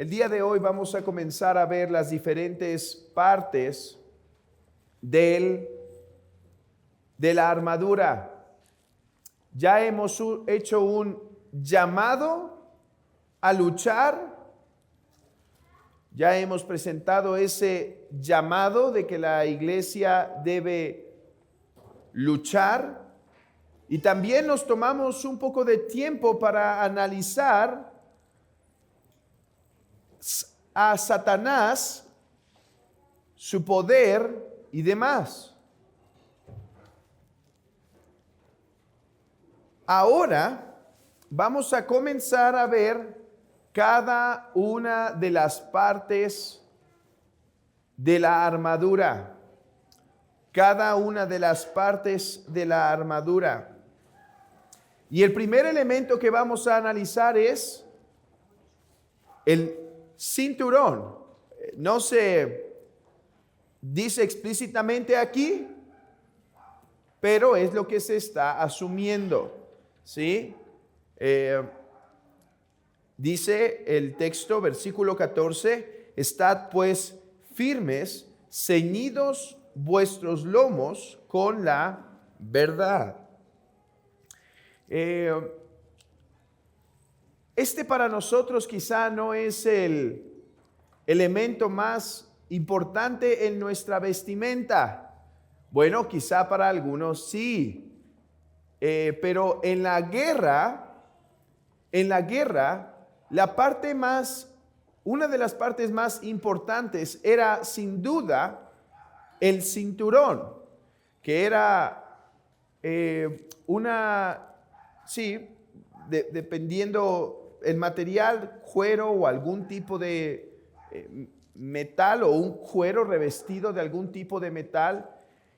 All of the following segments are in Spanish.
El día de hoy vamos a comenzar a ver las diferentes partes de la armadura. Ya hemos hecho un llamado a luchar. Ya hemos presentado ese llamado de que la iglesia debe luchar. Y también nos tomamos un poco de tiempo para analizar a Satanás, su poder y demás. Ahora vamos a comenzar a ver cada una de las partes de la armadura. Cada una de las partes de la armadura. Y el primer elemento que vamos a analizar es el cinturón. No se dice explícitamente aquí, pero es lo que se está asumiendo, ¿sí? Dice el texto, versículo 14, estad pues firmes, ceñidos vuestros lomos con la verdad. Este para nosotros quizá no es el elemento más importante en nuestra vestimenta. Bueno, quizá para algunos sí, pero en la guerra, una de las partes más importantes era sin duda el cinturón, que era dependiendo el material, cuero o algún tipo de metal o un cuero revestido de algún tipo de metal,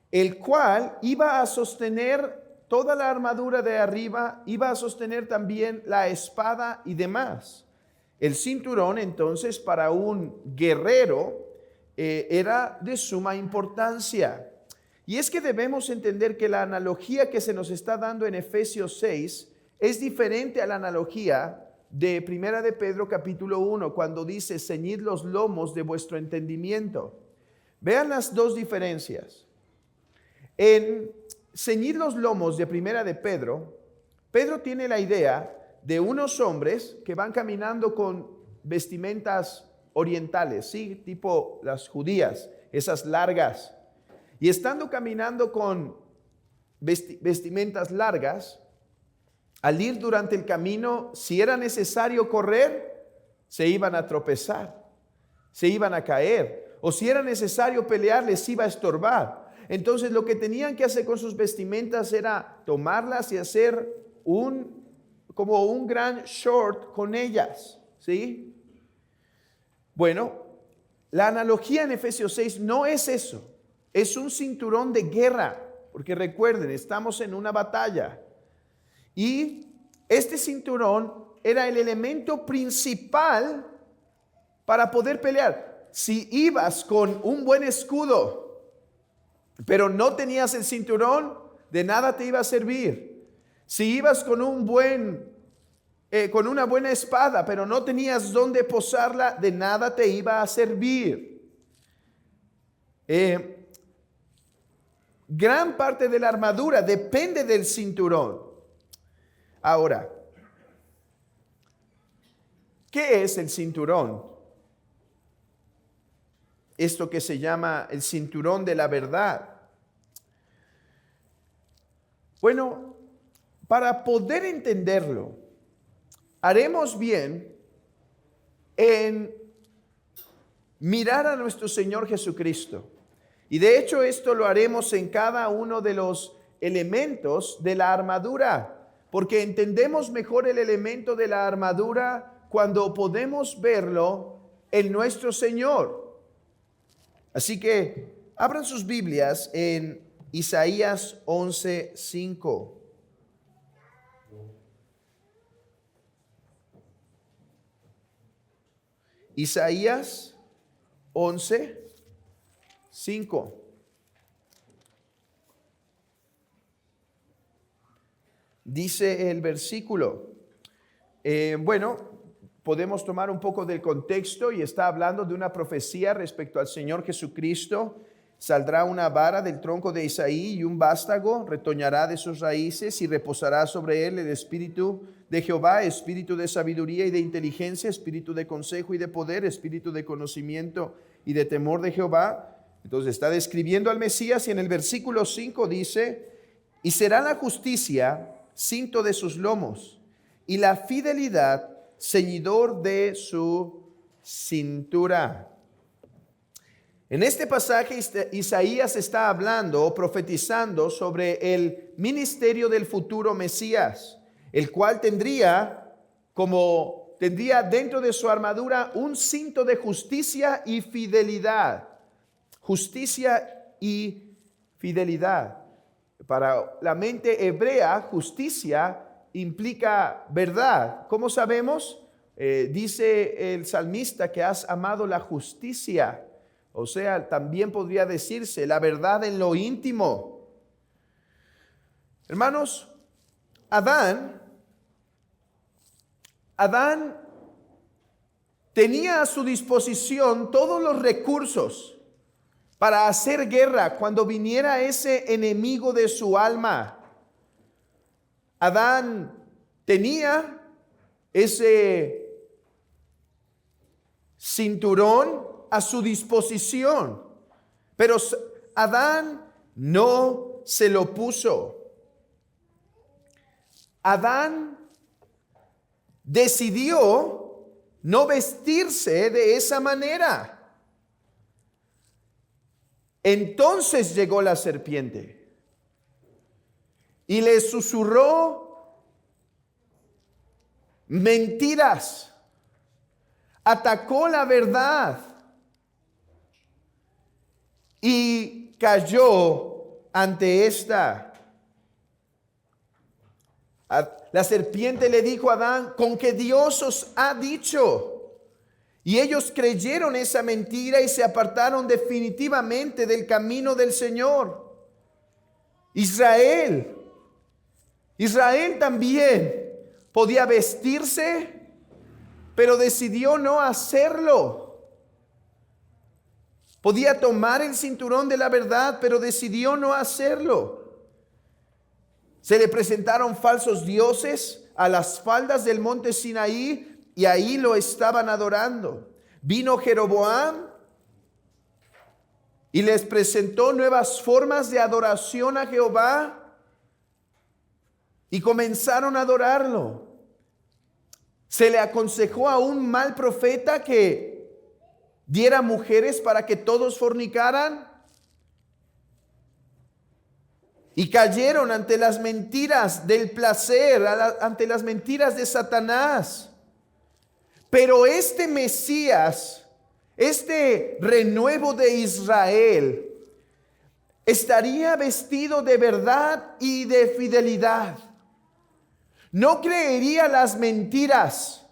el cual iba a sostener toda la armadura de arriba, iba a sostener también la espada y demás. El cinturón entonces para un guerrero era de suma importancia. Y es que debemos entender que la analogía que se nos está dando en Efesios 6 es diferente a la analogía de Primera de Pedro capítulo 1, cuando dice, ceñid los lomos de vuestro entendimiento. Vean las dos diferencias. En ceñid los lomos de Primera de Pedro, Pedro tiene la idea de unos hombres que van caminando con vestimentas orientales, ¿sí? Tipo las judías, esas largas. Y estando caminando con vestimentas largas, al ir durante el camino, si era necesario correr, se iban a tropezar, se iban a caer. O si era necesario pelear, les iba a estorbar. Entonces lo que tenían que hacer con sus vestimentas era tomarlas y hacer como un gran short con ellas, ¿sí? Bueno, la analogía en Efesios 6 no es eso. Es un cinturón de guerra, porque recuerden, estamos en una batalla. Y este cinturón era el elemento principal para poder pelear. Si ibas con un buen escudo, pero no tenías el cinturón, de nada te iba a servir. Si ibas con con una buena espada, pero no tenías dónde posarla, de nada te iba a servir. Gran parte de la armadura depende del cinturón. Ahora, ¿qué es el cinturón? Esto que se llama el cinturón de la verdad. Bueno, para poder entenderlo, haremos bien en mirar a nuestro Señor Jesucristo. Y de hecho esto lo haremos en cada uno de los elementos de la armadura, porque entendemos mejor el elemento de la armadura cuando podemos verlo en nuestro Señor. Así que abran sus Biblias en Isaías 11:5. Isaías 11:5. Dice el versículo, podemos tomar un poco del contexto y está hablando de una profecía respecto al Señor Jesucristo. Saldrá una vara del tronco de Isaí y un vástago retoñará de sus raíces y reposará sobre él el espíritu de Jehová, espíritu de sabiduría y de inteligencia, espíritu de consejo y de poder, espíritu de conocimiento y de temor de Jehová. Entonces está describiendo al Mesías y en el versículo 5 dice, y será la justicia cinto de sus lomos y la fidelidad ceñidor de su cintura. En este pasaje Isaías está hablando o profetizando sobre el ministerio del futuro Mesías, el cual tendría dentro de su armadura un cinto de justicia y fidelidad. Justicia y fidelidad. Para la mente hebrea, justicia implica verdad. ¿Cómo sabemos? Dice el salmista que has amado la justicia. O sea, también podría decirse la verdad en lo íntimo. Hermanos, Adán tenía a su disposición todos los recursos para hacer guerra cuando viniera ese enemigo de su alma. Adán tenía ese cinturón a su disposición, pero Adán no se lo puso. Adán decidió no vestirse de esa manera. Entonces llegó la serpiente y le susurró mentiras, atacó la verdad y cayó ante esta. La serpiente le dijo a Adán, ¿con qué Dios os ha dicho? Y ellos creyeron esa mentira y se apartaron definitivamente del camino del Señor. Israel también podía vestirse, pero decidió no hacerlo. Podía tomar el cinturón de la verdad, pero decidió no hacerlo. Se le presentaron falsos dioses a las faldas del monte Sinaí y ahí lo estaban adorando. Vino Jeroboam y les presentó nuevas formas de adoración a Jehová y comenzaron a adorarlo. Se le aconsejó a un mal profeta que diera mujeres para que todos fornicaran y cayeron ante las mentiras del placer, ante las mentiras de Satanás. Pero este Mesías, este renuevo de Israel, estaría vestido de verdad y de fidelidad. No creería las mentiras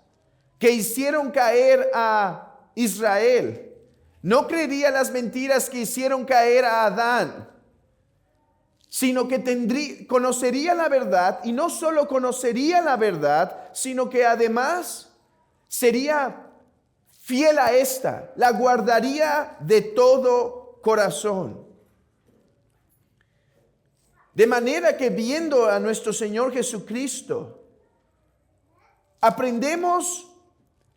que hicieron caer a Israel. No creería las mentiras que hicieron caer a Adán, sino que conocería la verdad, y no solo conocería la verdad, sino que además sería fiel a esta, la guardaría de todo corazón. De manera que viendo a nuestro Señor Jesucristo, aprendemos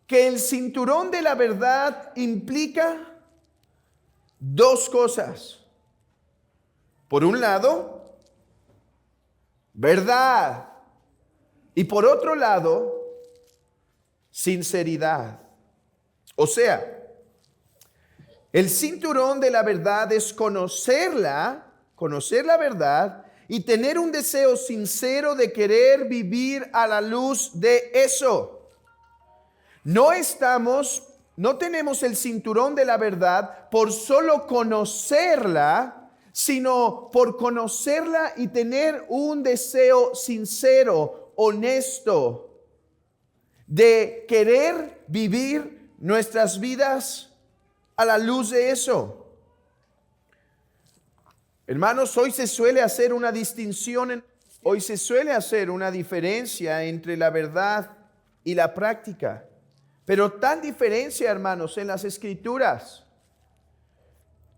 que el cinturón de la verdad implica dos cosas. Por un lado, verdad. Y por otro lado, sinceridad. O sea, el cinturón de la verdad es conocer la verdad y tener un deseo sincero de querer vivir a la luz de eso. No tenemos el cinturón de la verdad por solo conocerla, sino por conocerla y tener un deseo sincero, honesto, de querer vivir nuestras vidas a la luz de eso. Hermanos, hoy se suele hacer una diferencia entre la verdad y la práctica. Pero tal diferencia, hermanos, en las Escrituras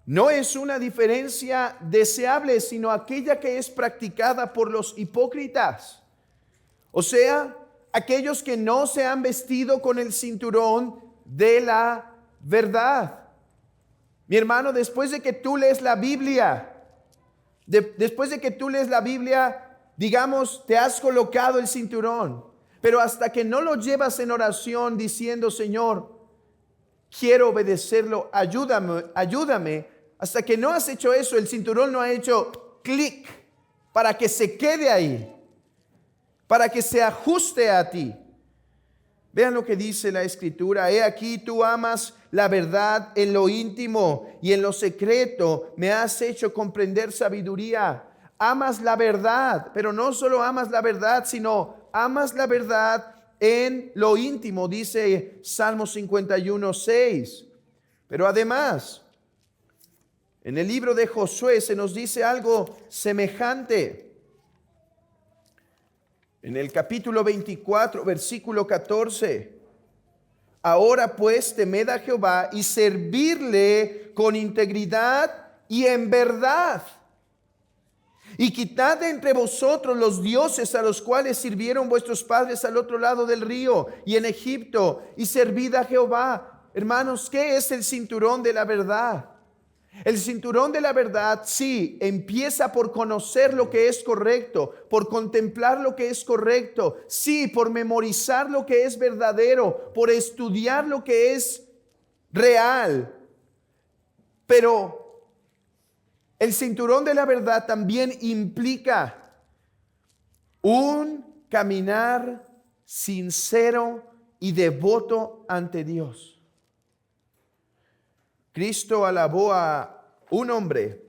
no es una diferencia deseable, sino aquella que es practicada por los hipócritas. O sea, aquellos que no se han vestido con el cinturón de la verdad. Mi hermano, después de que tú lees la Biblia, digamos, te has colocado el cinturón, pero hasta que no lo llevas en oración diciendo, Señor, quiero obedecerlo, ayúdame. Hasta que no has hecho eso, el cinturón no ha hecho clic para que se quede ahí, para que se ajuste a ti. Vean lo que dice la Escritura. He aquí, tú amas la verdad en lo íntimo y en lo secreto me has hecho comprender sabiduría. Amas la verdad, pero no solo amas la verdad, sino amas la verdad en lo íntimo, dice Salmo 51:6. Pero además, en el libro de Josué se nos dice algo semejante. En el capítulo 24, versículo 14. Ahora pues temed a Jehová y servirle con integridad y en verdad. Y quitad de entre vosotros los dioses a los cuales sirvieron vuestros padres al otro lado del río y en Egipto, y servid a Jehová. Hermanos, ¿qué es el cinturón de la verdad? El cinturón de la verdad, sí, empieza por conocer lo que es correcto, por contemplar lo que es correcto, sí, por memorizar lo que es verdadero, por estudiar lo que es real. Pero el cinturón de la verdad también implica un caminar sincero y devoto ante Dios. Cristo alabó a un hombre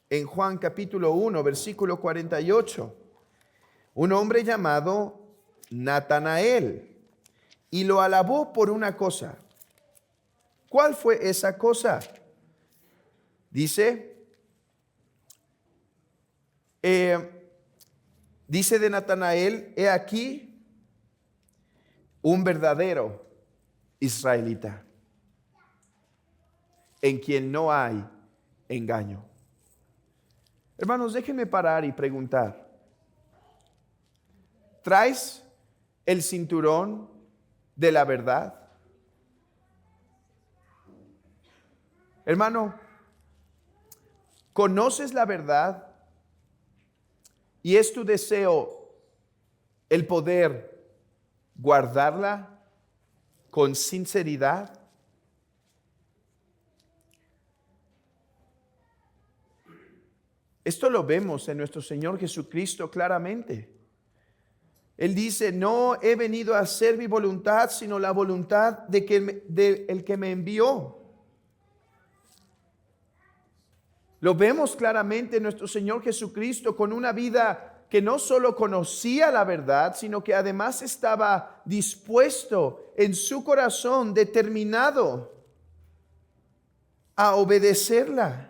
en Juan capítulo 1, versículo 48, un hombre llamado Natanael, y lo alabó por una cosa. ¿Cuál fue esa cosa? Dice de Natanael, he aquí un verdadero israelita, en quien no hay engaño. Hermanos, déjenme parar y preguntar. ¿Traes el cinturón de la verdad? Hermano, ¿conoces la verdad? ¿Y es tu deseo el poder guardarla con sinceridad? Esto lo vemos en nuestro Señor Jesucristo claramente. Él dice, no he venido a hacer mi voluntad, sino la voluntad del que me envió. Lo vemos claramente en nuestro Señor Jesucristo con una vida que no solo conocía la verdad, sino que además estaba dispuesto en su corazón, determinado a obedecerla.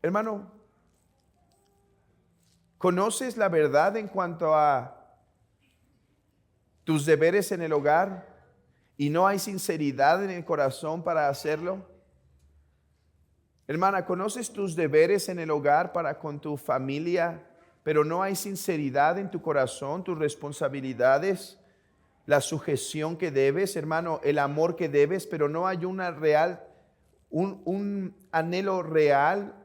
Hermano, ¿conoces la verdad en cuanto a tus deberes en el hogar y no hay sinceridad en el corazón para hacerlo? Hermana, ¿conoces tus deberes en el hogar para con tu familia, pero no hay sinceridad en tu corazón, tus responsabilidades, la sujeción que debes, hermano, el amor que debes, pero no hay un anhelo real,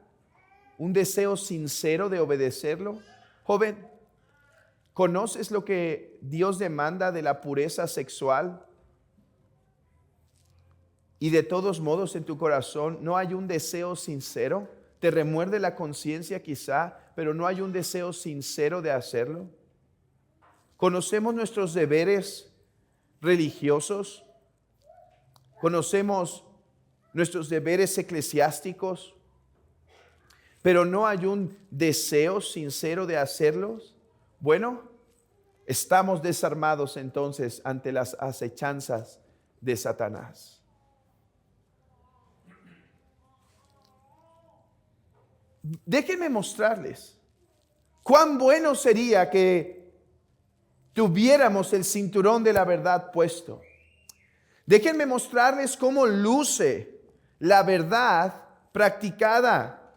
un deseo sincero de obedecerlo? Joven, ¿conoces lo que Dios demanda de la pureza sexual? Y de todos modos en tu corazón no hay un deseo sincero. Te remuerde la conciencia quizá, pero no hay un deseo sincero de hacerlo. ¿Conocemos nuestros deberes religiosos? ¿Conocemos nuestros deberes eclesiásticos? Pero no hay un deseo sincero de hacerlos. Bueno, estamos desarmados entonces ante las acechanzas de Satanás. Déjenme mostrarles cuán bueno sería que tuviéramos el cinturón de la verdad puesto. Déjenme mostrarles cómo luce la verdad practicada.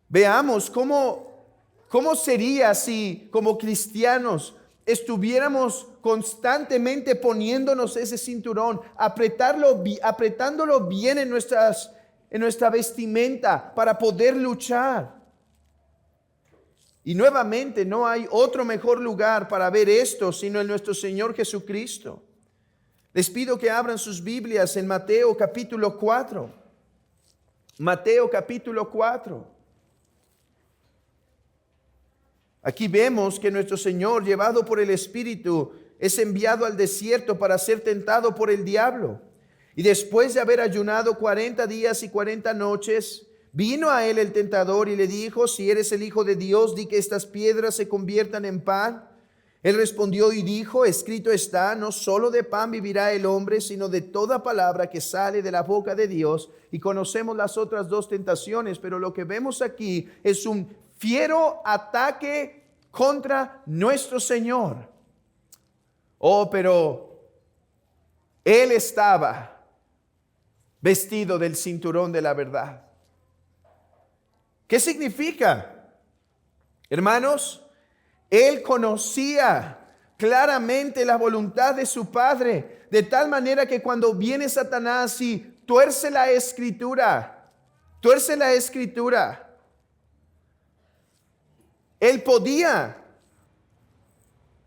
Veamos cómo sería si como cristianos estuviéramos constantemente poniéndonos ese cinturón, apretándolo bien en nuestra vestimenta para poder luchar. Y nuevamente no hay otro mejor lugar para ver esto sino en nuestro Señor Jesucristo. Les pido que abran sus Biblias en Mateo capítulo 4. Mateo capítulo 4. Aquí vemos que nuestro Señor, llevado por el Espíritu, es enviado al desierto para ser tentado por el diablo. Y después de haber ayunado 40 días y 40 noches, vino a él el tentador y le dijo: si eres el Hijo de Dios, di que estas piedras se conviertan en pan. Él respondió y dijo: escrito está, no solo de pan vivirá el hombre, sino de toda palabra que sale de la boca de Dios. Y conocemos las otras dos tentaciones, pero lo que vemos aquí es un fiero ataque contra nuestro Señor. Oh, pero Él estaba vestido del cinturón de la verdad. ¿Qué significa? Hermanos, Él conocía claramente la voluntad de su Padre, de tal manera que cuando viene Satanás y tuerce la escritura, Él podía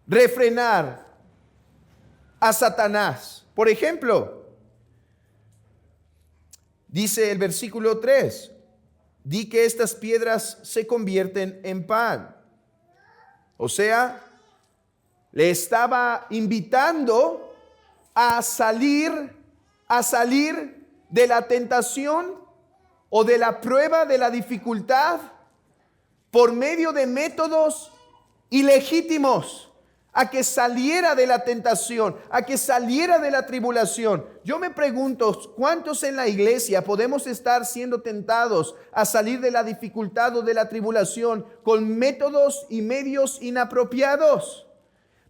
refrenar a Satanás. Por ejemplo, dice el versículo 3, di que estas piedras se convierten en pan. O sea, le estaba invitando a salir de la tentación o de la prueba, de la dificultad, por medio de métodos ilegítimos, a que saliera de la tentación, a que saliera de la tribulación. Yo me pregunto, ¿cuántos en la iglesia podemos estar siendo tentados a salir de la dificultad o de la tribulación con métodos y medios inapropiados?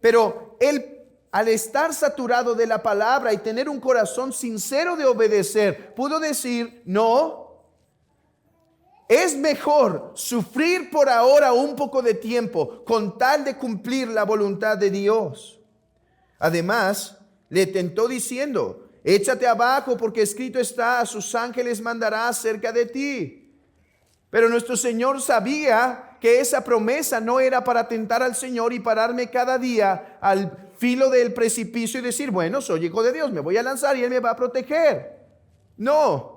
Pero él, al estar saturado de la palabra y tener un corazón sincero de obedecer, pudo decir: no, es mejor sufrir por ahora un poco de tiempo con tal de cumplir la voluntad de Dios. Además, le tentó diciendo: échate abajo, porque escrito está, a sus ángeles mandará cerca de ti. Pero nuestro Señor sabía que esa promesa no era para tentar al Señor y pararme cada día al filo del precipicio y decir: bueno, soy hijo de Dios, me voy a lanzar y Él me va a proteger. No.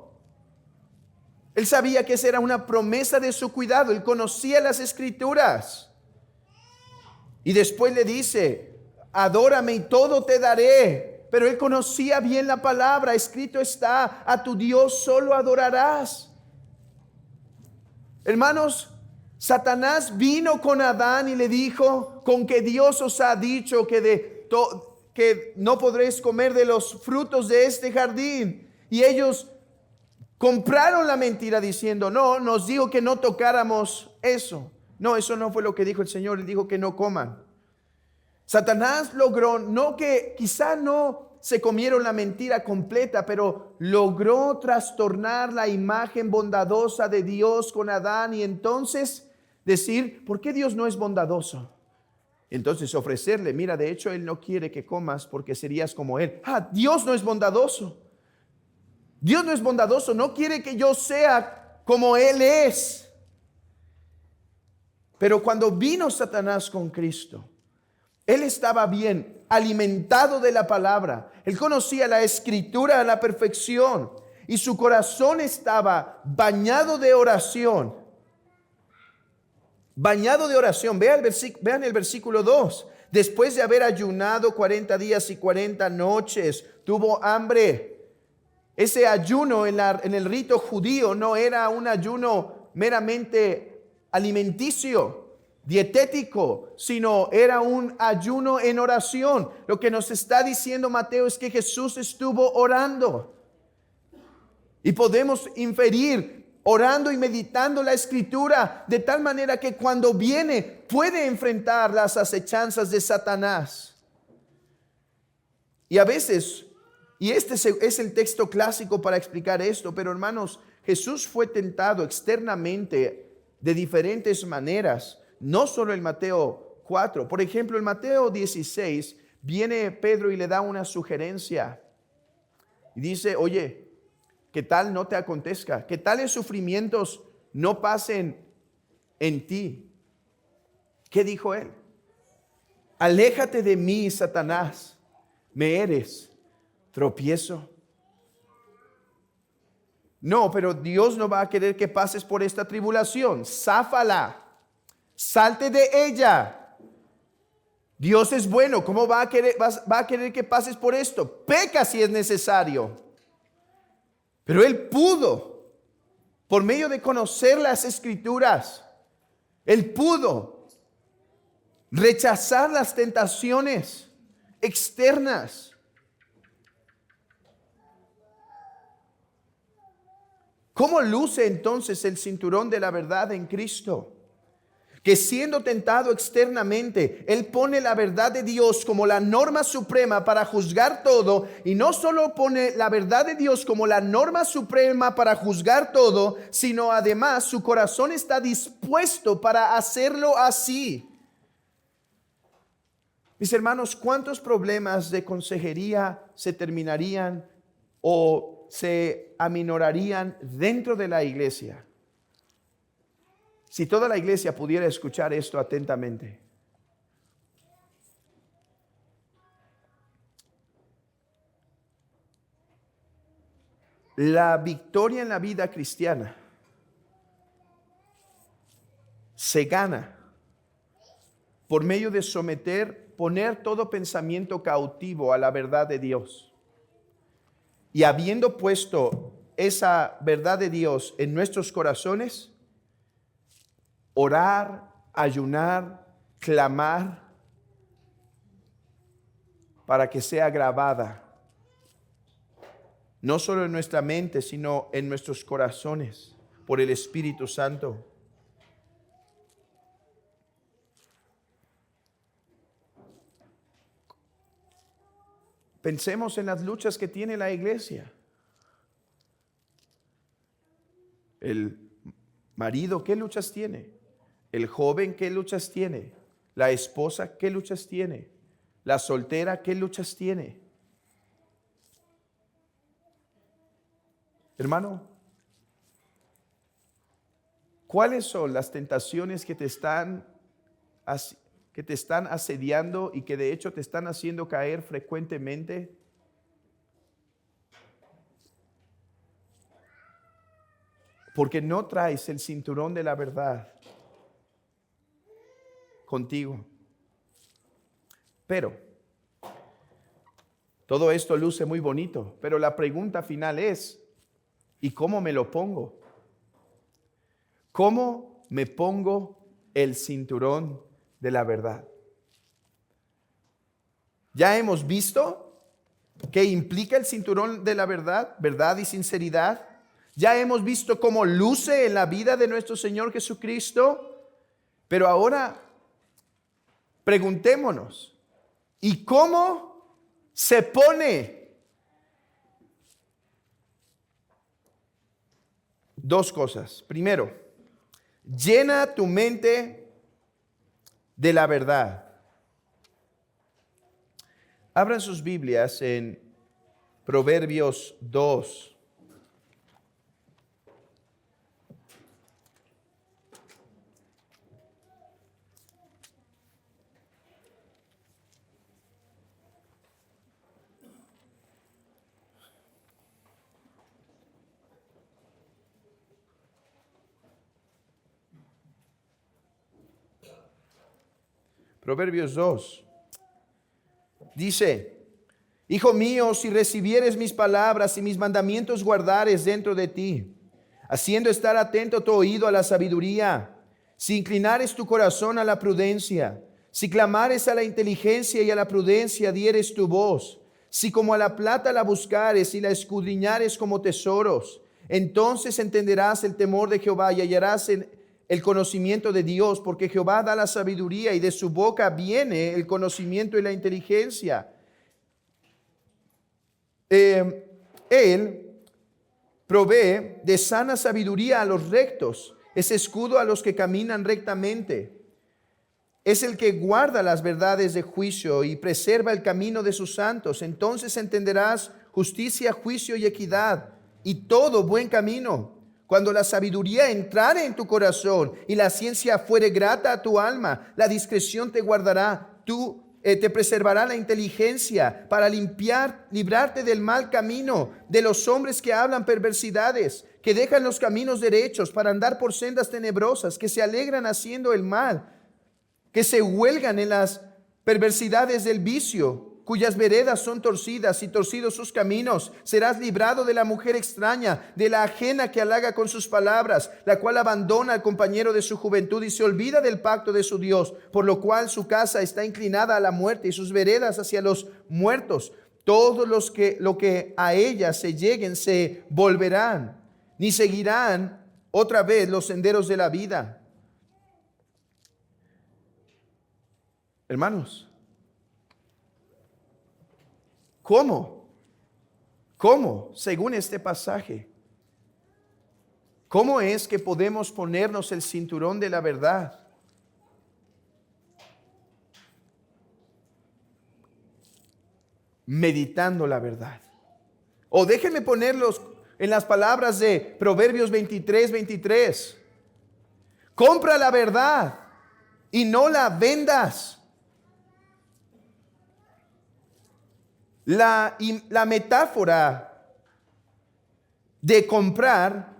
Él sabía que esa era una promesa de su cuidado. Él conocía las escrituras. Y después le dice: adórame y todo te daré. Pero él conocía bien la palabra. Escrito está: a tu Dios solo adorarás. Hermanos, Satanás vino con Adán y le dijo: con que Dios os ha dicho que no podréis comer de los frutos de este jardín. Y ellos compraron la mentira diciendo: no, nos dijo que no tocáramos eso. No, eso no fue lo que dijo el Señor. Él dijo que no coman. Satanás logró, quizá no se comieron la mentira completa, pero logró trastornar la imagen bondadosa de Dios con Adán y entonces decir: ¿por qué Dios no es bondadoso? Entonces ofrecerle: mira, de hecho Él no quiere que comas porque serías como Él. Dios no es bondadoso. Dios no es bondadoso, no quiere que yo sea como Él es. Pero cuando vino Satanás con Cristo, Él estaba bien alimentado de la palabra. Él conocía la escritura a la perfección y su corazón estaba bañado de oración. Bañado de oración. Vean el versículo 2. Después de haber ayunado 40 días y 40 noches, tuvo hambre. Ese ayuno en el rito judío no era un ayuno meramente alimenticio, dietético, sino era un ayuno en oración. Lo que nos está diciendo Mateo es que Jesús estuvo orando. Y podemos inferir orando y meditando la Escritura, de tal manera que cuando viene puede enfrentar las acechanzas de Satanás. Y a veces, y este es el texto clásico para explicar esto, pero hermanos, Jesús fue tentado externamente de diferentes maneras, no solo en Mateo 4. Por ejemplo, en Mateo 16 viene Pedro y le da una sugerencia y dice, oye, ¿qué tal no te acontezca? ¿Qué tales sufrimientos no pasen en ti? ¿Qué dijo él? Aléjate de mí, Satanás, me eres tropiezo. No, pero Dios no va a querer que pases por esta tribulación. Záfala, salte de ella. Dios es bueno, ¿cómo va a querer que pases por esto? Peca si es necesario. Pero él pudo, por medio de conocer las Escrituras, él pudo rechazar las tentaciones externas. ¿Cómo luce entonces el cinturón de la verdad en Cristo? Que siendo tentado externamente, Él pone la verdad de Dios como la norma suprema para juzgar todo. Y no solo pone la verdad de Dios como la norma suprema para juzgar todo, sino además su corazón está dispuesto para hacerlo así. Mis hermanos, ¿cuántos problemas de consejería se terminarían o se aminorarían dentro de la iglesia si toda la iglesia pudiera escuchar esto atentamente? La victoria en la vida cristiana se gana por medio de poner todo pensamiento cautivo a la verdad de Dios. Y habiendo puesto esa verdad de Dios en nuestros corazones, orar, ayunar, clamar para que sea grabada, no solo en nuestra mente, sino en nuestros corazones por el Espíritu Santo. Pensemos en las luchas que tiene la iglesia. El marido, ¿qué luchas tiene? El joven, ¿qué luchas tiene? La esposa, ¿qué luchas tiene? La soltera, ¿qué luchas tiene? Hermano, ¿cuáles son las tentaciones que te están asediando y que de hecho te están haciendo caer frecuentemente? Porque no traes el cinturón de la verdad contigo. Pero todo esto luce muy bonito, pero la pregunta final es, ¿y cómo me lo pongo? ¿Cómo me pongo el cinturón de la verdad? Ya hemos visto qué implica el cinturón de la verdad, verdad y sinceridad. Ya hemos visto cómo luce en la vida de nuestro Señor Jesucristo. Pero ahora preguntémonos, ¿y cómo se pone? Dos cosas. Primero, llena tu mente de la verdad. Abran sus Biblias en Proverbios 2. Proverbios 2. Dice, hijo mío, si recibieres mis palabras y mis mandamientos guardares dentro de ti, haciendo estar atento tu oído a la sabiduría, si inclinares tu corazón a la prudencia, si clamares a la inteligencia y a la prudencia dieres tu voz, si como a la plata la buscares y la escudriñares como tesoros, Entonces entenderás el temor de Jehová y hallarás el conocimiento de Dios, porque Jehová da la sabiduría y de su boca viene el conocimiento y la inteligencia. Él provee de sana sabiduría a los rectos, es escudo a los que caminan rectamente. Es el que guarda las verdades de juicio y preserva el camino de sus santos. Entonces entenderás justicia, juicio y equidad y todo buen camino. Cuando la sabiduría entrare en tu corazón y la ciencia fuere grata a tu alma, la discreción te guardará, te preservará la inteligencia para librarte del mal camino, de los hombres que hablan perversidades, que dejan los caminos derechos para andar por sendas tenebrosas, que se alegran haciendo el mal, que se huelgan en las perversidades del vicio, cuyas veredas son torcidas y torcidos sus caminos. Serás librado de la mujer extraña, de la ajena que halaga con sus palabras, la cual abandona al compañero de su juventud y se olvida del pacto de su Dios, por lo cual su casa está inclinada a la muerte y sus veredas hacia los muertos. Todos lo que a ella se lleguen se volverán, ni seguirán otra vez los senderos de la vida. Hermanos, ¿cómo, según este pasaje, cómo es que podemos ponernos el cinturón de la verdad? Meditando la verdad. O déjenme ponerlos en las palabras de Proverbios 23:23. Compra la verdad y no la vendas. La metáfora de comprar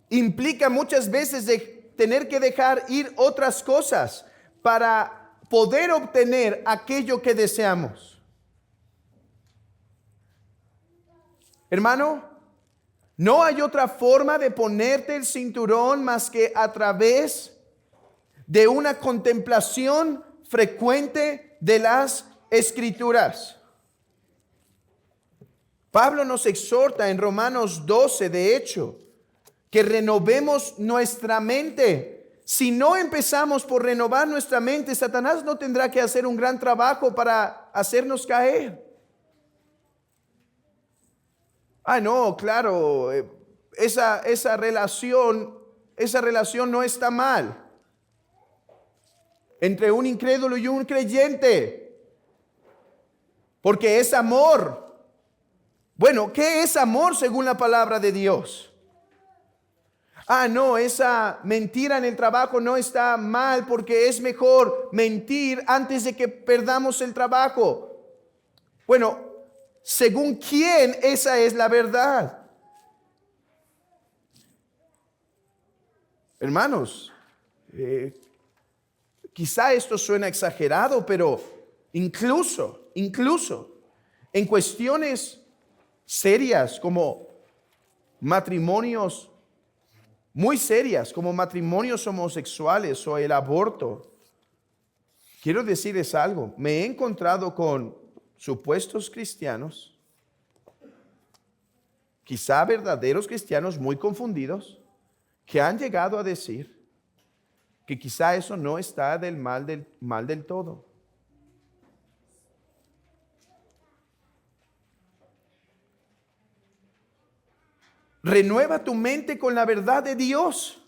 implica muchas veces de tener que dejar ir otras cosas para poder obtener aquello que deseamos. Hermano, no hay otra forma de ponerte el cinturón más que a través de una contemplación frecuente de las Escrituras. Pablo nos exhorta en Romanos 12, de hecho, que renovemos nuestra mente. Si no empezamos por renovar nuestra mente, Satanás no tendrá que hacer un gran trabajo para hacernos caer. No, claro, esa relación no está mal entre un incrédulo y un creyente, porque es amor. Bueno, ¿qué es amor según la palabra de Dios? No, esa mentira en el trabajo no está mal porque es mejor mentir antes de que perdamos el trabajo. Bueno, según quién esa es la verdad. Hermanos, quizá esto suena exagerado, pero incluso en cuestiones serias como matrimonios, muy serias como matrimonios homosexuales o el aborto, quiero decirles algo, me he encontrado con supuestos cristianos, quizá verdaderos cristianos muy confundidos, que han llegado a decir que quizá eso no está del mal del todo. Renueva tu mente con la verdad de Dios.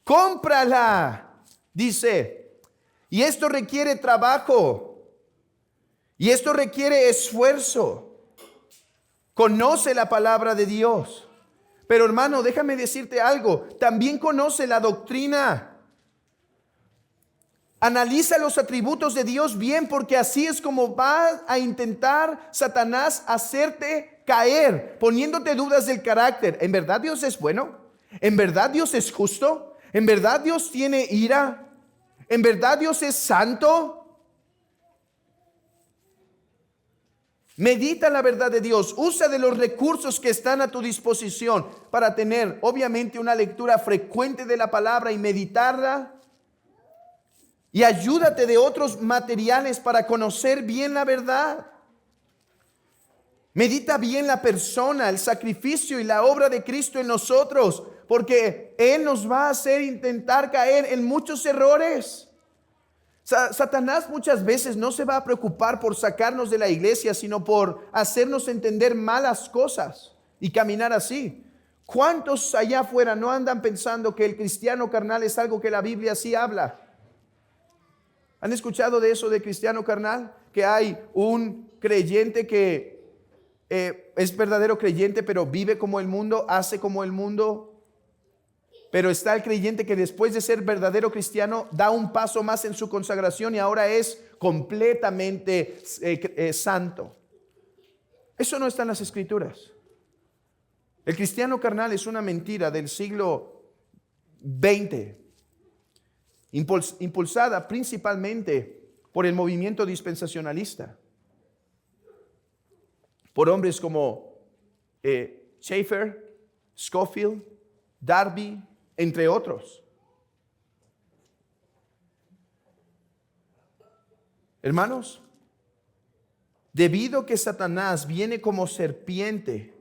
Cómprala, dice. Y esto requiere trabajo. Y esto requiere esfuerzo. Conoce la palabra de Dios. Pero hermano, déjame decirte algo. También conoce la doctrina. Analiza los atributos de Dios bien, porque así es como va a intentar Satanás hacerte caer, poniéndote dudas del carácter. ¿En verdad Dios es bueno? ¿En verdad Dios es justo? ¿En verdad Dios tiene ira? ¿En verdad Dios es santo? Medita la verdad de Dios. Usa de los recursos que están a tu disposición para tener, obviamente, una lectura frecuente de la palabra y meditarla. Y ayúdate de otros materiales para conocer bien la verdad. Medita bien la persona, el sacrificio y la obra de Cristo en nosotros, porque Él nos va a hacer intentar caer en muchos errores. Satanás muchas veces no se va a preocupar por sacarnos de la iglesia, sino por hacernos entender malas cosas y caminar así. ¿Cuántos allá afuera no andan pensando que el cristiano carnal es algo que la Biblia sí habla? ¿Han escuchado de eso de cristiano carnal? Que hay un creyente que es verdadero creyente, pero vive como el mundo, hace como el mundo. Pero está el creyente que después de ser verdadero cristiano da un paso más en su consagración y ahora es completamente santo. Eso no está en las Escrituras. El cristiano carnal es una mentira del siglo XX, impulsada principalmente por el movimiento dispensacionalista, por hombres como Schaeffer, Scofield, Darby, entre otros. Hermanos, debido a que Satanás viene como serpiente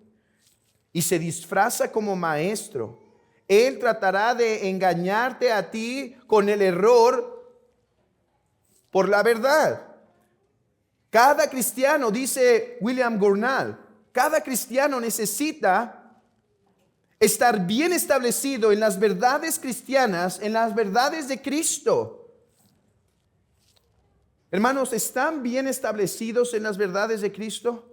y se disfraza como maestro, él tratará de engañarte a ti con el error por la verdad. Cada cristiano, dice William Gurnall, cada cristiano necesita estar bien establecido en las verdades cristianas, en las verdades de Cristo. Hermanos, ¿están bien establecidos en las verdades de Cristo?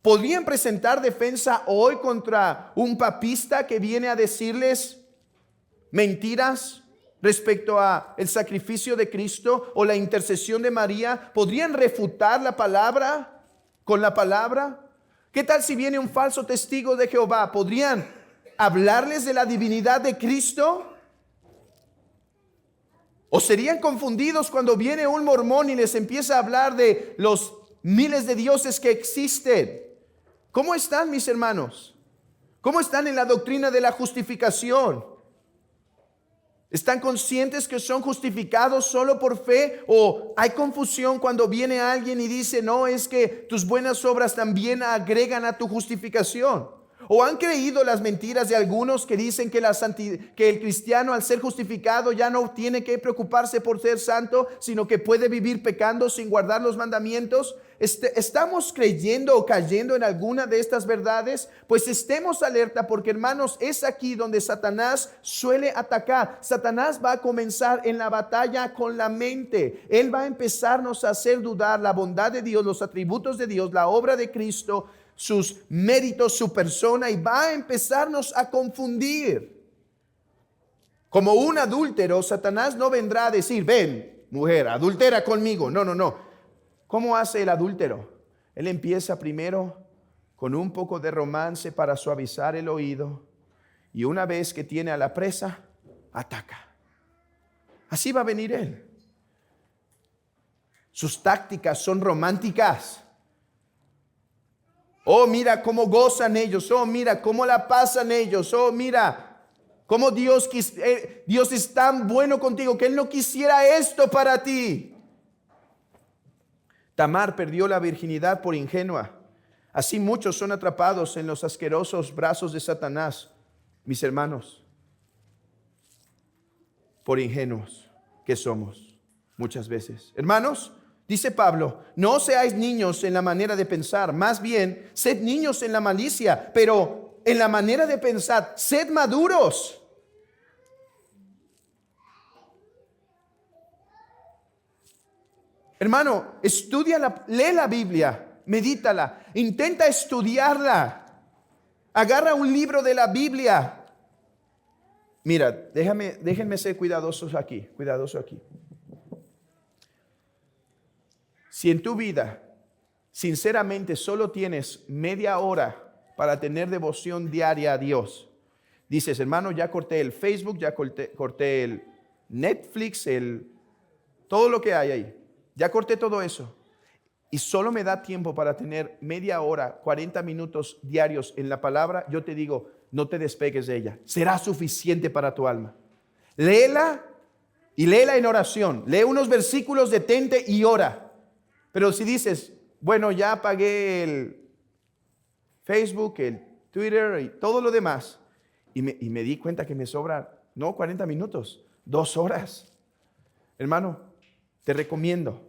¿Podrían presentar defensa hoy contra un papista que viene a decirles mentiras respecto a el sacrificio de Cristo o la intercesión de María? ¿Podrían refutar la palabra con la palabra? ¿Qué tal si viene un falso testigo de Jehová? ¿Podrían hablarles de la divinidad de Cristo? ¿O serían confundidos cuando viene un mormón y les empieza a hablar de los miles de dioses que existen? ¿Cómo están, mis hermanos? ¿Cómo están en la doctrina de la justificación? ¿Están conscientes que son justificados solo por fe? ¿O hay confusión cuando viene alguien y dice, no, es que tus buenas obras también agregan a tu justificación? ¿O han creído las mentiras de algunos que dicen que el cristiano al ser justificado ya no tiene que preocuparse por ser santo, sino que puede vivir pecando sin guardar los mandamientos? ¿Estamos creyendo o cayendo en alguna de estas verdades? Pues estemos alerta, porque hermanos, es aquí donde Satanás suele atacar. Satanás va a comenzar en la batalla con la mente. Él va a empezarnos a hacer dudar la bondad de Dios, los atributos de Dios, la obra de Cristo, sus méritos, su persona, y va a empezarnos a confundir. Como un adúltero, Satanás no vendrá a decir, ven, mujer, adultera conmigo. No, no, no. ¿Cómo hace el adúltero? Él empieza primero con un poco de romance para suavizar el oído, y una vez que tiene a la presa, ataca. Así va a venir él. Sus tácticas son románticas. Oh, mira cómo gozan ellos. Oh, mira cómo la pasan ellos. Oh, mira cómo Dios es tan bueno contigo que Él no quisiera esto para ti. Tamar perdió la virginidad por ingenua. Así muchos son atrapados en los asquerosos brazos de Satanás, mis hermanos, por ingenuos que somos muchas veces. Hermanos, dice Pablo, no seáis niños en la manera de pensar, más bien sed niños en la malicia, pero en la manera de pensar, sed maduros. Hermano, lee la Biblia, medítala, intenta estudiarla, agarra un libro de la Biblia. Mira, déjenme ser cuidadoso aquí. Si en tu vida, sinceramente, solo tienes media hora para tener devoción diaria a Dios, dices, hermano, ya corté el Facebook, ya corté el Netflix, todo lo que hay ahí. Ya corté todo eso y solo me da tiempo para tener media hora, 40 minutos diarios en la palabra. Yo te digo, no te despegues de ella. Será suficiente para tu alma. Léela y léela en oración. Lee unos versículos, detente y ora. Pero si dices, bueno, ya pagué el Facebook, el Twitter y todo lo demás. Y me di cuenta que me sobra, no 40 minutos, 2 horas. Hermano, te recomiendo,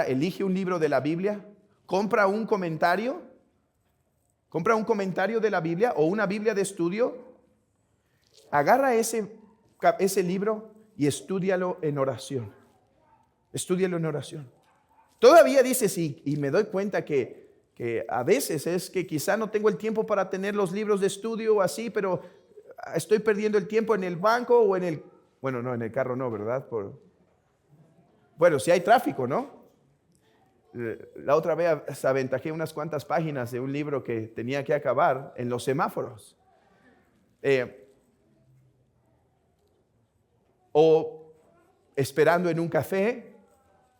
elige un libro de la Biblia, compra un comentario de la Biblia o una Biblia de estudio, agarra ese libro y estúdialo en oración. Estúdialo en oración. Todavía dices, y me doy cuenta que a veces es que quizá no tengo el tiempo para tener los libros de estudio o así, pero estoy perdiendo el tiempo en el banco o en el, bueno, no, en el carro no, ¿verdad? Bueno, si hay tráfico, ¿no? La otra vez aventajé unas cuantas páginas de un libro que tenía que acabar en los semáforos. O esperando en un café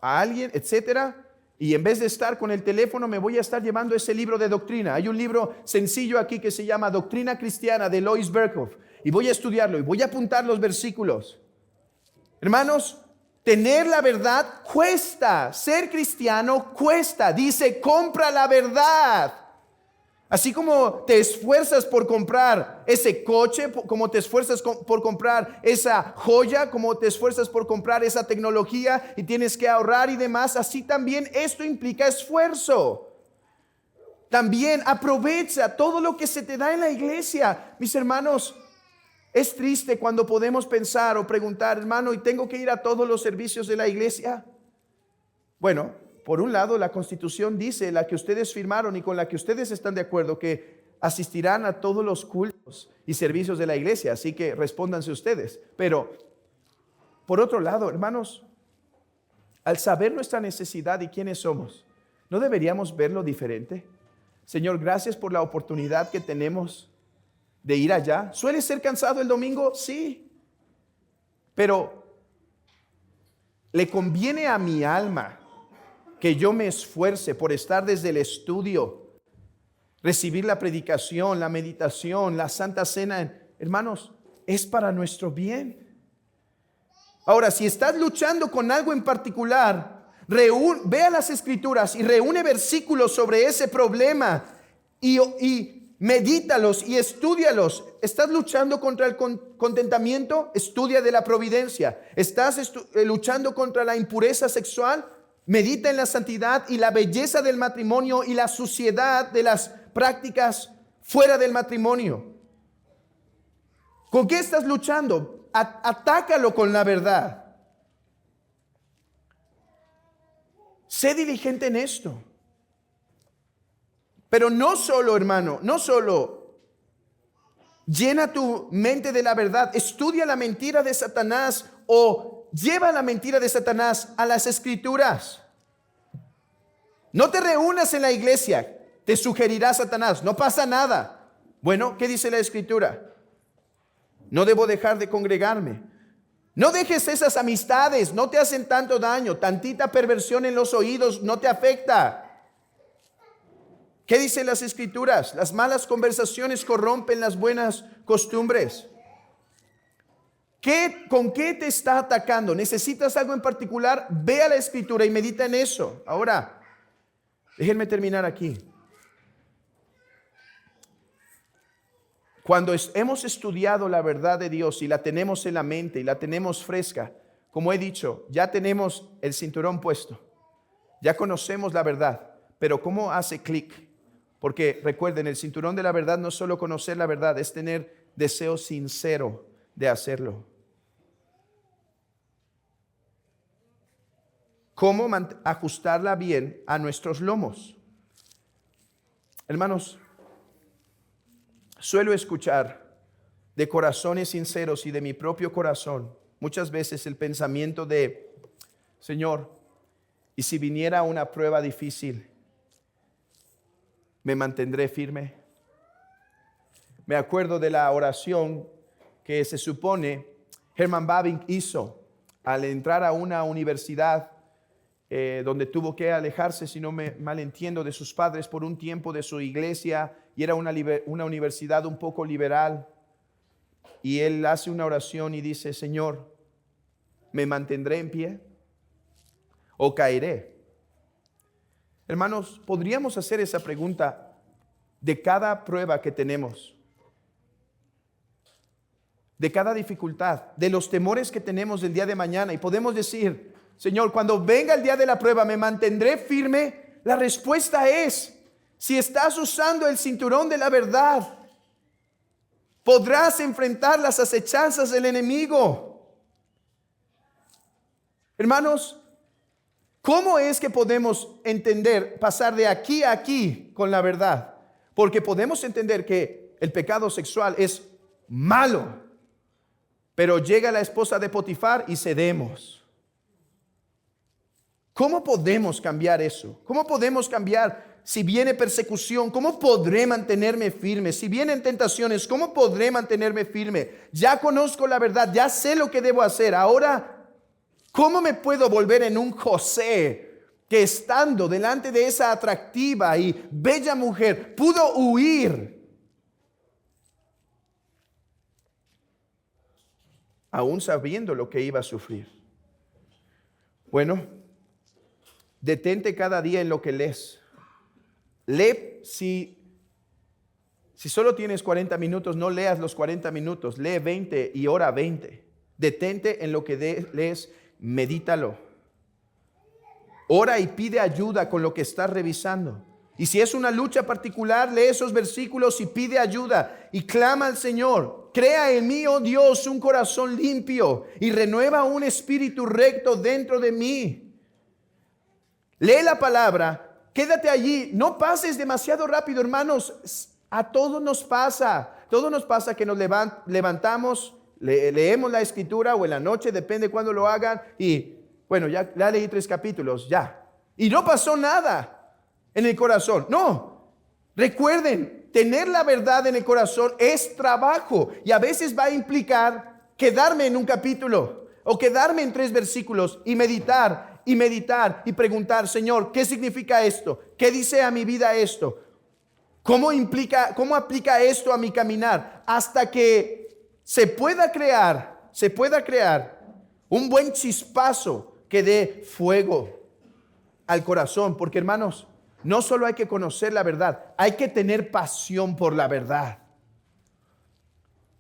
a alguien, etcétera. Y en vez de estar con el teléfono, me voy a estar llevando ese libro de doctrina. Hay un libro sencillo aquí que se llama Doctrina Cristiana de Lois Berkhoff. Y voy a estudiarlo y voy a apuntar los versículos. Hermanos, tener la verdad cuesta. Ser cristiano cuesta. Dice, compra la verdad. Así como te esfuerzas por comprar ese coche, como te esfuerzas por comprar esa joya, como te esfuerzas por comprar esa tecnología y tienes que ahorrar y demás, así también esto implica esfuerzo. También aprovecha todo lo que se te da en la iglesia. Mis hermanos, es triste cuando podemos pensar o preguntar, hermano, ¿y tengo que ir a todos los servicios de la iglesia? Bueno, por un lado, la Constitución dice, la que ustedes firmaron y con la que ustedes están de acuerdo, que asistirán a todos los cultos y servicios de la iglesia, así que respóndanse ustedes. Pero, por otro lado, hermanos, al saber nuestra necesidad y quiénes somos, ¿no deberíamos verlo diferente? Señor, gracias por la oportunidad que tenemos de ir allá. ¿Suele ser cansado el domingo? Sí. Pero, ¿le conviene a mi alma que yo me esfuerce por estar desde el estudio, recibir la predicación, la meditación, la Santa Cena? Hermanos, es para nuestro bien. Ahora, si estás luchando con algo en particular, ve a las Escrituras y reúne versículos sobre ese problema y medítalos y estúdialos. ¿Estás luchando contra el contentamiento? Estudia de la providencia. ¿Estás luchando contra la impureza sexual? Medita en la santidad y la belleza del matrimonio y la suciedad de las prácticas fuera del matrimonio. ¿Con qué estás luchando? Atácalo con la verdad. Sé diligente en esto. Pero no solo, hermano, no solo llena tu mente de la verdad, estudia la mentira de Satanás o lleva la mentira de Satanás a las Escrituras. No te reúnas en la iglesia, te sugerirá Satanás, no pasa nada. Bueno, ¿qué dice la Escritura? No debo dejar de congregarme. No dejes esas amistades, no te hacen tanto daño. Tantita perversión en los oídos no te afecta. ¿Qué dicen las Escrituras? Las malas conversaciones corrompen las buenas costumbres. ¿Con qué te está atacando? ¿Necesitas algo en particular? Ve a la Escritura y medita en eso. Ahora, déjenme terminar aquí. Cuando hemos estudiado la verdad de Dios y la tenemos en la mente y la tenemos fresca, como he dicho, ya tenemos el cinturón puesto. Ya conocemos la verdad, pero ¿cómo hace clic? Porque recuerden, el cinturón de la verdad no es solo conocer la verdad, es tener deseo sincero de hacerlo. ¿Cómo ajustarla bien a nuestros lomos? Hermanos, suelo escuchar de corazones sinceros y de mi propio corazón muchas veces el pensamiento de, Señor, ¿y si viniera una prueba difícil, me mantendré firme? Me acuerdo de la oración que se supone Herman Bavinck hizo al entrar a una universidad donde tuvo que alejarse, si no me mal entiendo, de sus padres por un tiempo, de su iglesia, y era una universidad un poco liberal. Y él hace una oración y dice, Señor, ¿me mantendré en pie o caeré? Hermanos, podríamos hacer esa pregunta de cada prueba que tenemos, de cada dificultad, de los temores que tenemos del día de mañana, y podemos decir: Señor, cuando venga el día de la prueba, ¿me mantendré firme? La respuesta es: si estás usando el cinturón de la verdad, podrás enfrentar las acechanzas del enemigo. Hermanos, ¿cómo es que podemos entender, pasar de aquí a aquí con la verdad? Porque podemos entender que el pecado sexual es malo, pero llega la esposa de Potifar y cedemos. ¿Cómo podemos cambiar eso? ¿Cómo podemos cambiar? Si viene persecución, ¿cómo podré mantenerme firme? Si vienen tentaciones, ¿cómo podré mantenerme firme? Ya conozco la verdad, ya sé lo que debo hacer. Ahora, ¿cómo me puedo volver en un José que, estando delante de esa atractiva y bella mujer, pudo huir, aún sabiendo lo que iba a sufrir? Bueno, detente cada día en lo que lees. Lee, si solo tienes 40 minutos, no leas los 40 minutos, lee 20 y ora 20. Detente en lo que lees, medítalo. Ora y pide ayuda con lo que estás revisando. Y si es una lucha particular, lee esos versículos y pide ayuda y clama al Señor: crea en mí, oh Dios, un corazón limpio y renueva un espíritu recto dentro de mí. Lee la palabra. Quédate allí, no pases demasiado rápido, hermanos. A todos nos pasa que nos levantamos, leemos la escritura o en la noche, depende cuándo lo hagan, y bueno, ya leí 3 capítulos, ya. Y no pasó nada en el corazón. No, recuerden, tener la verdad en el corazón es trabajo, y a veces va a implicar quedarme en un capítulo o quedarme en 3 versículos y meditar y preguntar: Señor, ¿qué significa esto? ¿Qué dice a mi vida esto? ¿Cómo aplica esto a mi caminar? Hasta que se pueda crear un buen chispazo que dé fuego al corazón. Porque, hermanos, no solo hay que conocer la verdad, hay que tener pasión por la verdad.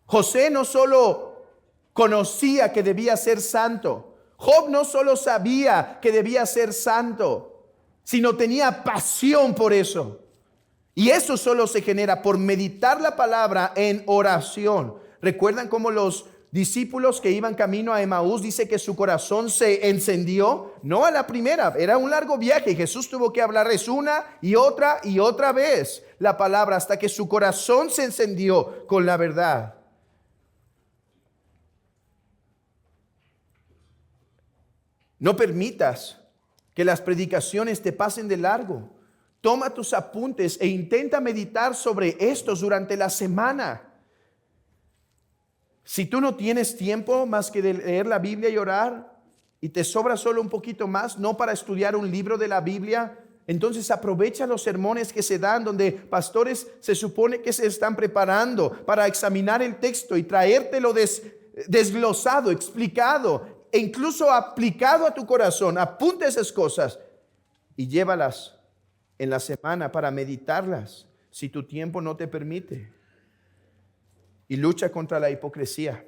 José no solo conocía que debía ser santo, Job no solo sabía que debía ser santo, sino tenía pasión por eso. Y eso solo se genera por meditar la palabra en oración. ¿Recuerdan cómo los discípulos que iban camino a Emaús, dice que su corazón se encendió? No a la primera, era un largo viaje y Jesús tuvo que hablarles una y otra vez la palabra hasta que su corazón se encendió con la verdad. No permitas que las predicaciones te pasen de largo. Toma tus apuntes e intenta meditar sobre estos durante la semana. Si tú no tienes tiempo más que de leer la Biblia y orar, y te sobra solo un poquito más, no para estudiar un libro de la Biblia, entonces aprovecha los sermones que se dan, donde pastores se supone que se están preparando para examinar el texto y traértelo desglosado, explicado e incluso aplicado a tu corazón. Apunta esas cosas y llévalas en la semana para meditarlas, si tu tiempo no te permite. Y lucha contra la hipocresía.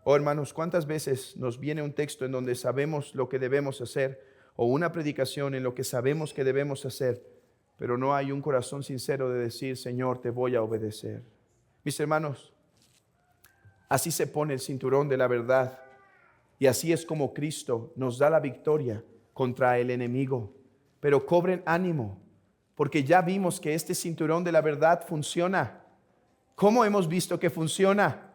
Oh, hermanos, ¿cuántas veces nos viene un texto en donde sabemos lo que debemos hacer, o una predicación en lo que sabemos que debemos hacer, pero no hay un corazón sincero de decir: Señor, te voy a obedecer? Mis hermanos, así se pone el cinturón de la verdad, y así es como Cristo nos da la victoria contra el enemigo. Pero cobren ánimo, porque ya vimos que este cinturón de la verdad funciona. ¿Cómo hemos visto que funciona?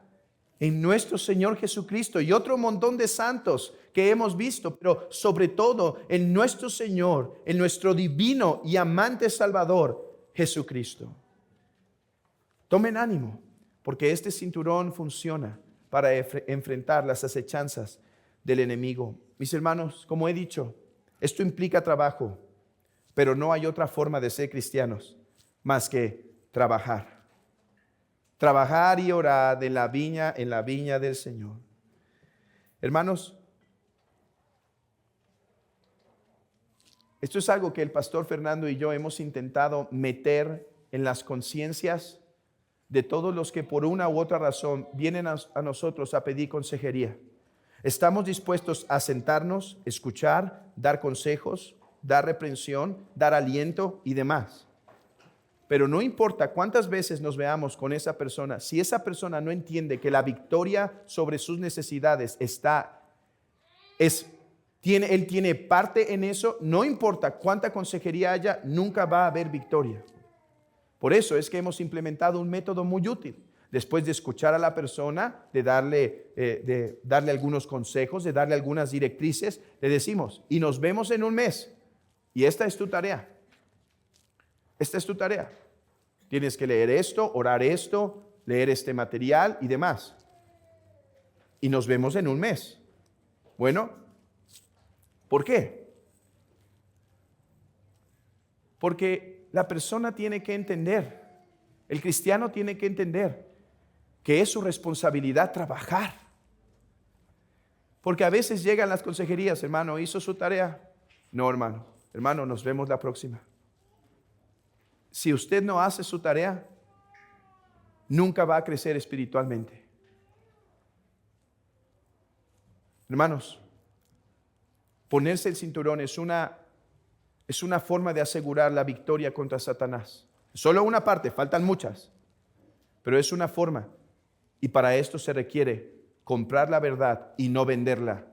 En nuestro Señor Jesucristo y otro montón de santos que hemos visto, pero sobre todo en nuestro Señor, en nuestro divino y amante Salvador, Jesucristo. Tomen ánimo, porque este cinturón funciona para enfrentar las acechanzas del enemigo. Mis hermanos, como he dicho, esto implica trabajo, pero no hay otra forma de ser cristianos más que trabajar. Trabajar y orar en la viña del Señor. Hermanos, Esto es algo que el pastor Fernando y yo hemos intentado meter en las conciencias de todos los que por una u otra razón vienen a nosotros a pedir consejería. Estamos dispuestos a sentarnos, escuchar, dar consejos, dar reprensión, dar aliento y demás. Pero no importa cuántas veces nos veamos con esa persona, si esa persona no entiende que la victoria sobre sus necesidades él tiene parte en eso, no importa cuánta consejería haya, nunca va a haber victoria. Por eso es que hemos implementado un método muy útil. Después de escuchar a la persona, de darle algunos consejos, de darle algunas directrices, le decimos, y nos vemos en un mes. Y esta es tu tarea. Esta es tu tarea. Tienes que leer esto, orar esto, leer este material y demás. Y nos vemos en un mes. Bueno, ¿por qué? Porque la persona tiene que entender, el cristiano tiene que entender que es su responsabilidad trabajar. Porque a veces llegan las consejerías, hermano, ¿hizo su tarea? No, hermano, nos vemos la próxima. Si usted no hace su tarea, nunca va a crecer espiritualmente. Hermanos, ponerse el cinturón es una forma de asegurar la victoria contra Satanás. Solo una parte, faltan muchas, pero es una forma. Y para esto se requiere comprar la verdad y no venderla.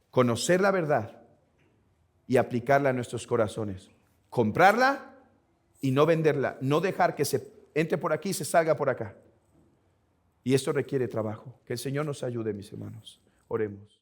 Conocer la verdad y aplicarla a nuestros corazones. Comprarla y no venderla, no dejar que se entre por aquí y se salga por acá. Y esto requiere trabajo. Que el Señor nos ayude, mis hermanos. Oremos.